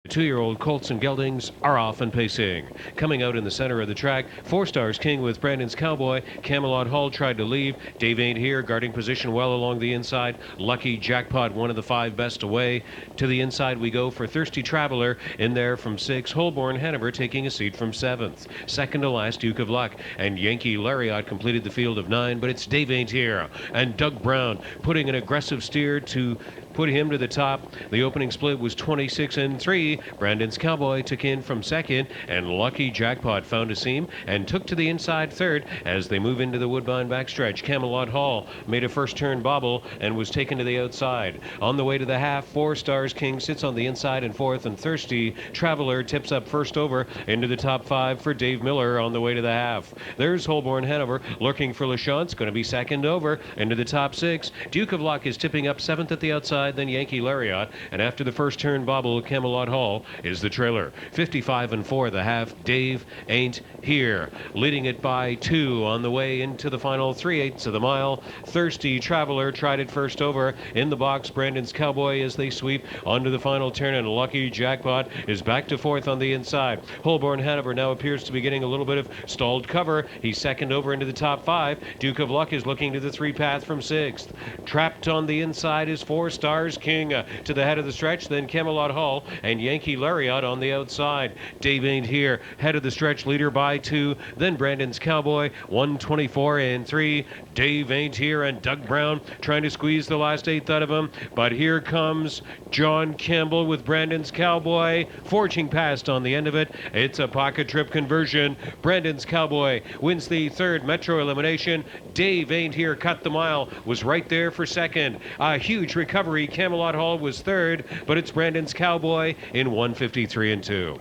Two-year-old colts and geldings are off and pacing. Coming out in the center of the track, 4 Stars King with Brandon's Cowboy. Camelot Hall tried to leave. Dave Ain't Here, guarding position well along the inside. Lucky Jackpot, one of the 5 best away. To the inside we go for Thirsty Traveler. In there from 6, Holborn Hanover taking a seat from 7th. Second to last, Duke of Luck. And Yankee Lariat completed the field of 9, but it's Dave Ain't Here. And Doug Brown putting an aggressive steer to put him to the top. The opening split was 26-3. Brandon's Cowboy took in from second, and Lucky Jackpot found a seam and took to the inside third as they move into the Woodbine backstretch. Camelot Hall made a first turn bobble and was taken to the outside. On the way to the half, 4 Stars King sits on the inside in fourth, and Thirsty Traveler tips up first over into the top 5 for Dave Miller on the way to the half. There's Holborn Hanover looking for LaChance, going to be second over into the top 6. Duke of Luck is tipping up 7th at the outside, then Yankee Lariat, and after the first turn bobble, Camelot Hall is the trailer. 55-4 the half. Dave Ain't Here leading it by 2 on the way into the final 3/8 of the mile. Thirsty Traveler tried it first over in the box. Brandon's Cowboy as they sweep onto the final turn, and Lucky Jackpot is back to 4th on the inside. Holborn Hanover now appears to be getting a little bit of stalled cover. He's second over into the top 5. Duke of Luck is looking to the 3 path from 6th. Trapped on the inside is 4 Stars King to the head of the stretch, then Camelot Hall and Yankee Lariat on the outside. Dave Ain't Here head of the stretch, leader by 2, then Brandon's Cowboy 124-3. Dave Ain't Here and Doug Brown trying to squeeze the last 8th out of him, but here comes John Campbell with Brandon's Cowboy forging past on the end of it. It's a pocket trip conversion. Brandon's Cowboy wins the 3rd Metro Elimination. Dave Ain't Here cut the mile, was right there for second. A huge recovery. Camelot Hall was 3rd, but it's Brandon's Cowboy in 153-2.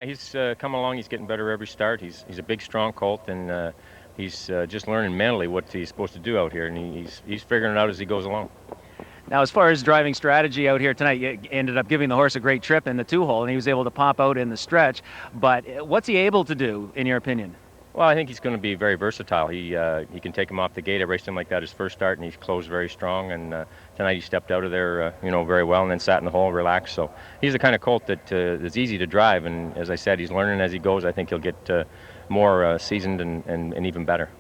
He's coming along. He's getting better every start. He's a big, strong colt, and he's just learning mentally what he's supposed to do out here, and he's figuring it out as he goes along. Now, as far as driving strategy out here tonight, you ended up giving the horse a great trip in the 2-hole, and he was able to pop out in the stretch. But what's he able to do, in your opinion? Well, I think he's going to be very versatile. He can take him off the gate. I raced him like that his first start, and he's closed very strong. And tonight he stepped out of there, very well, and then sat in the hole, relaxed. So he's the kind of colt that is easy to drive. And as I said, he's learning as he goes. I think he'll get more seasoned and even better.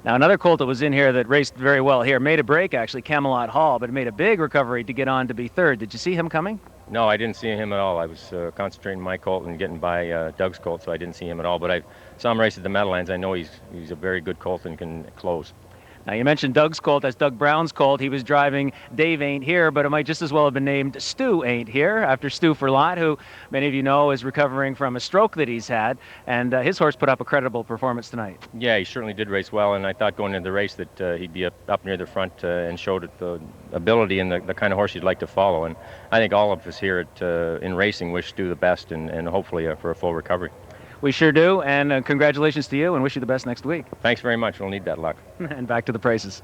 Now, another colt that was in here that raced very well here made a break, actually, Camelot Hall, but made a big recovery to get on to be 3rd. Did you see him coming? No, I didn't see him at all. I was concentrating on my colt and getting by Doug's colt, so I didn't see him at all. But I saw him race at the Meadowlands. I know he's a very good colt and can close. Now, you mentioned Doug's colt. That's Doug Brown's colt. He was driving Dave Ain't Here, but it might just as well have been named Stu Ain't Here, after Stu Ferlot, who many of you know is recovering from a stroke that he's had. And his horse put up a credible performance tonight. Yeah, he certainly did race well, and I thought going into the race that he'd be up near the front and showed the ability and the kind of horse you'd like to follow. And I think all of us here in racing wish Stu the best and hopefully for a full recovery. We sure do, and congratulations to you, and wish you the best next week. Thanks very much. We'll need that luck. And back to the prices.